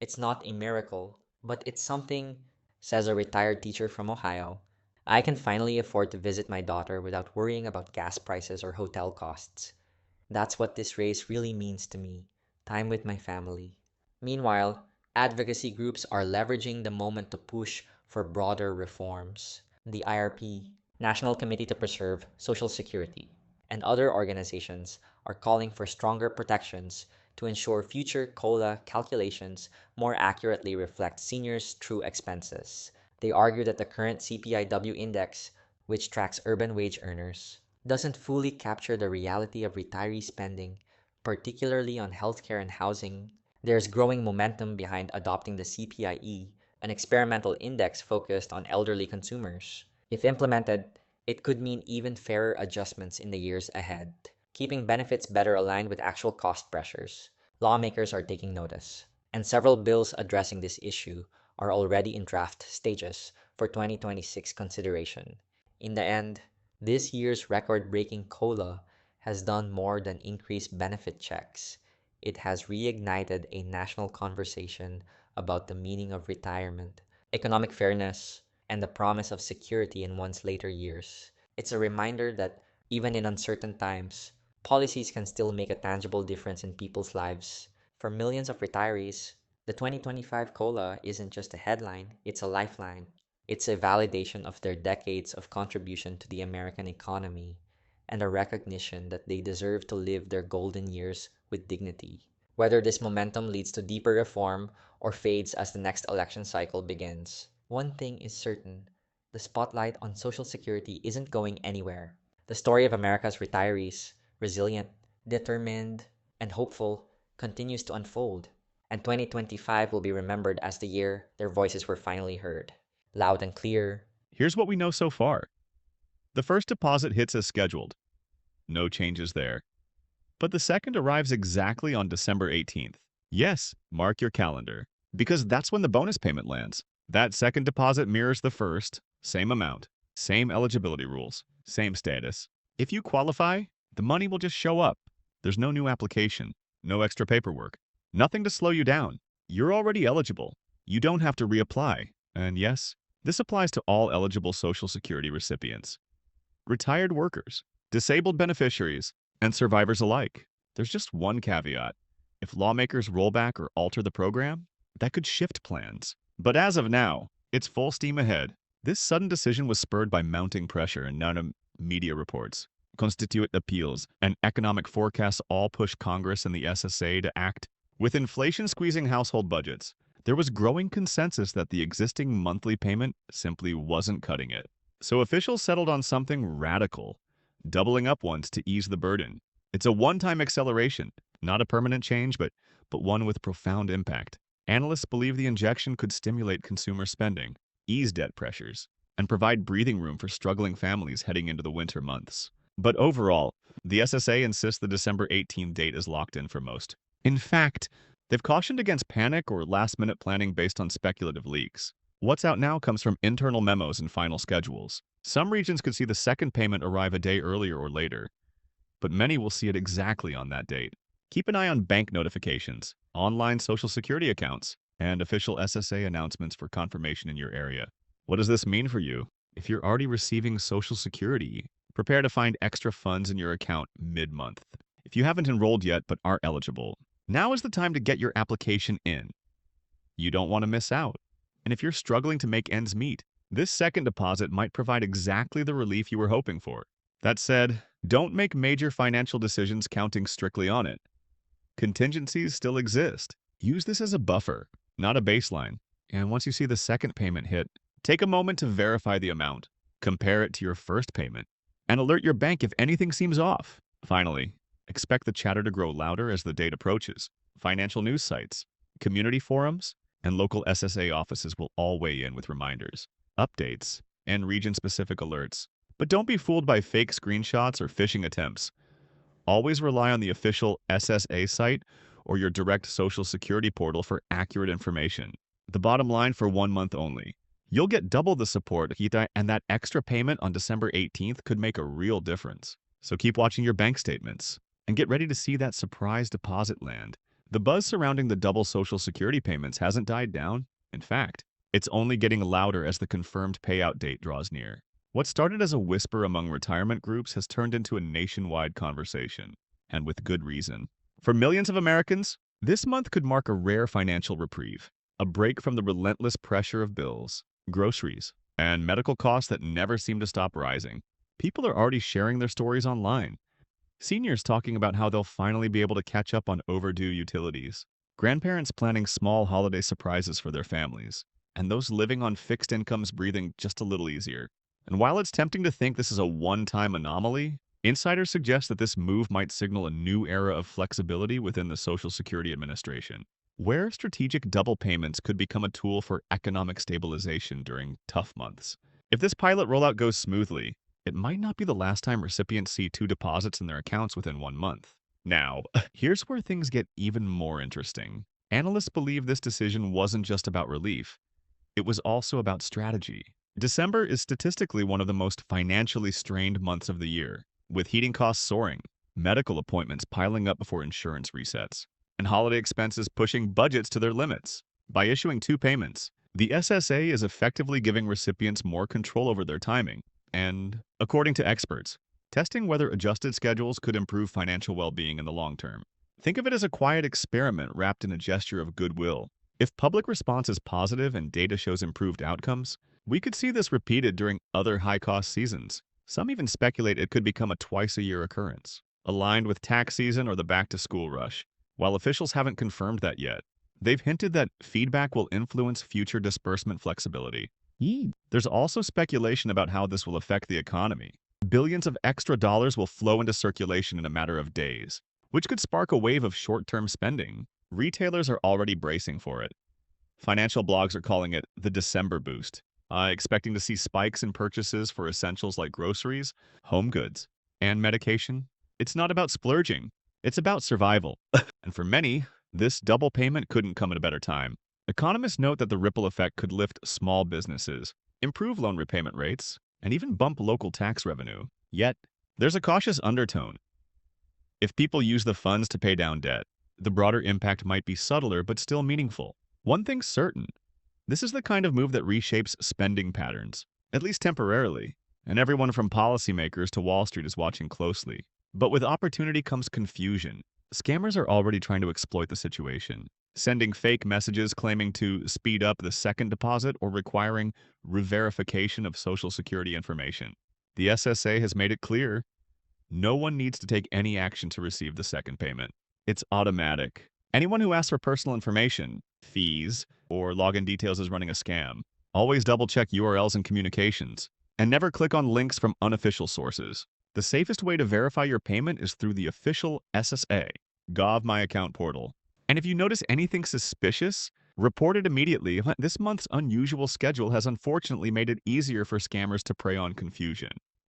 It's not a miracle, but it's something, says a retired teacher from Ohio. I can finally afford to visit my daughter without worrying about gas prices or hotel costs. That's what this race really means to me, time with my family. Meanwhile, advocacy groups are leveraging the moment to push for broader reforms. The IRP, National Committee to Preserve Social Security, and other organizations are calling for stronger protections to ensure future COLA calculations more accurately reflect seniors' true expenses. They argue that the current CPIW index, which tracks urban wage earners, doesn't fully capture the reality of retiree spending, particularly on healthcare and housing. There's growing momentum behind adopting the CPIE, an experimental index focused on elderly consumers. If implemented, it could mean even fairer adjustments in the years ahead, keeping benefits better aligned with actual cost pressures. Lawmakers are taking notice, and several bills addressing this issue are already in draft stages for 2026 consideration. In the end, this year's record breaking COLA has done more than increase benefit checks. It has reignited a national conversation about the meaning of retirement, economic fairness, and the promise of security in one's later years. It's a reminder that even in uncertain times, policies can still make a tangible difference in people's lives. For millions of retirees, the 2025 COLA isn't just a headline, it's a lifeline. It's a validation of their decades of contribution to the American economy and a recognition that they deserve to live their golden years with dignity. Whether this momentum leads to deeper reform or fades as the next election cycle begins, one thing is certain: the spotlight on Social Security isn't going anywhere. The story of America's retirees, resilient, determined, and hopeful, continues to unfold. And 2025 will be remembered as the year their voices were finally heard. Loud and clear. Here's what we know so far. The first deposit hits as scheduled. No changes there. But the second arrives exactly on December 18th. Yes, mark your calendar, because that's when the bonus payment lands. That second deposit mirrors the first, same amount, same eligibility rules, same status. If you qualify, the money will just show up. There's no new application, no extra paperwork, nothing to slow you down. You're already eligible. You don't have to reapply. And yes, this applies to all eligible Social Security recipients, retired workers, disabled beneficiaries, and survivors alike. There's just one caveat. If lawmakers roll back or alter the program, that could shift plans. But as of now, it's full steam ahead. This sudden decision was spurred by mounting pressure and media reports. Constituent appeals and economic forecasts all pushed Congress and the SSA to act. With inflation squeezing household budgets, there was growing consensus that the existing monthly payment simply wasn't cutting it. So officials settled on something radical, doubling up once to ease the burden. It's a one-time acceleration, not a permanent change, but one with profound impact. Analysts believe the injection could stimulate consumer spending, ease debt pressures, and provide breathing room for struggling families heading into the winter months. But overall, the SSA insists the December 18 date is locked in for most. In fact, they've cautioned against panic or last-minute planning based on speculative leaks. What's out now comes from internal memos and final schedules. Some regions could see the second payment arrive a day earlier or later, but many will see it exactly on that date. Keep an eye on bank notifications, online Social Security accounts, and official SSA announcements for confirmation in your area. What does this mean for you? If you're already receiving Social Security, prepare to find extra funds in your account mid-month. If you haven't enrolled yet but are eligible, now is the time to get your application in. You don't want to miss out. And if you're struggling to make ends meet, this second deposit might provide exactly the relief you were hoping for. That said, don't make major financial decisions counting strictly on it. Contingencies still exist. Use this as a buffer, not a baseline. And once you see the second payment hit, take a moment to verify the amount, compare it to your first payment, and alert your bank if anything seems off. Finally, expect the chatter to grow louder as the date approaches. Financial news sites, community forums, and local SSA offices will all weigh in with reminders, updates, and region-specific alerts. But don't be fooled by fake screenshots or phishing attempts. Always rely on the official SSA site or your direct Social Security portal for accurate information. The bottom line for 1 month only. You'll get double the support, and that extra payment on December 18th could make a real difference. So keep watching your bank statements and get ready to see that surprise deposit land The buzz surrounding the double Social Security payments hasn't died down. In fact, it's only getting louder as the confirmed payout date draws near. What started as a whisper among retirement groups has turned into a nationwide conversation, and with good reason. For millions of Americans, this month could mark a rare financial reprieve, a break from the relentless pressure of bills, groceries, and medical costs that never seem to stop rising. People are already sharing their stories online. Seniors talking about how they'll finally be able to catch up on overdue utilities. Grandparents planning small holiday surprises for their families. And those living on fixed incomes breathing just a little easier. And while it's tempting to think this is a one-time anomaly, insiders suggest that this move might signal a new era of flexibility within the Social Security Administration, where strategic double payments could become a tool for economic stabilization during tough months. If this pilot rollout goes smoothly, it might not be the last time recipients see two deposits in their accounts within 1 month. Now, here's where things get even more interesting. Analysts believe this decision wasn't just about relief, it was also about strategy. December is statistically one of the most financially strained months of the year, with heating costs soaring, medical appointments piling up before insurance resets, and holiday expenses pushing budgets to their limits. By issuing two payments, the SSA is effectively giving recipients more control over their timing, and, according to experts, testing whether adjusted schedules could improve financial well-being in the long term. Think of it as a quiet experiment wrapped in a gesture of goodwill. If public response is positive and data shows improved outcomes, we could see this repeated during other high-cost seasons. Some even speculate it could become a twice-a-year occurrence, aligned with tax season or the back-to-school rush. While officials haven't confirmed that yet, they've hinted that feedback will influence future disbursement flexibility. There's also speculation about how this will affect the economy. Billions of extra dollars will flow into circulation in a matter of days, which could spark a wave of short-term spending. Retailers are already bracing for it. Financial blogs are calling it the December boost, expecting to see spikes in purchases for essentials like groceries, home goods, and medication. It's not about splurging, it's about survival. And for many, this double payment couldn't come at a better time. Economists note that the ripple effect could lift small businesses, improve loan repayment rates, and even bump local tax revenue. Yet, there's a cautious undertone. If people use the funds to pay down debt, the broader impact might be subtler but still meaningful. One thing's certain, this is the kind of move that reshapes spending patterns, at least temporarily, and everyone from policymakers to Wall Street is watching closely. But with opportunity comes confusion. Scammers are already trying to exploit the situation, sending fake messages claiming to speed up the second deposit or requiring re-verification of Social Security information. The SSA has made it clear no one needs to take any action to receive the second payment. It's automatic. Anyone who asks for personal information, fees, or login details is running a scam. Always double-check URLs and communications, and never click on links from unofficial sources. The safest way to verify your payment is through the official SSA Gov My Account portal. And if you notice anything suspicious, report it immediately. This month's unusual schedule has unfortunately made it easier for scammers to prey on confusion.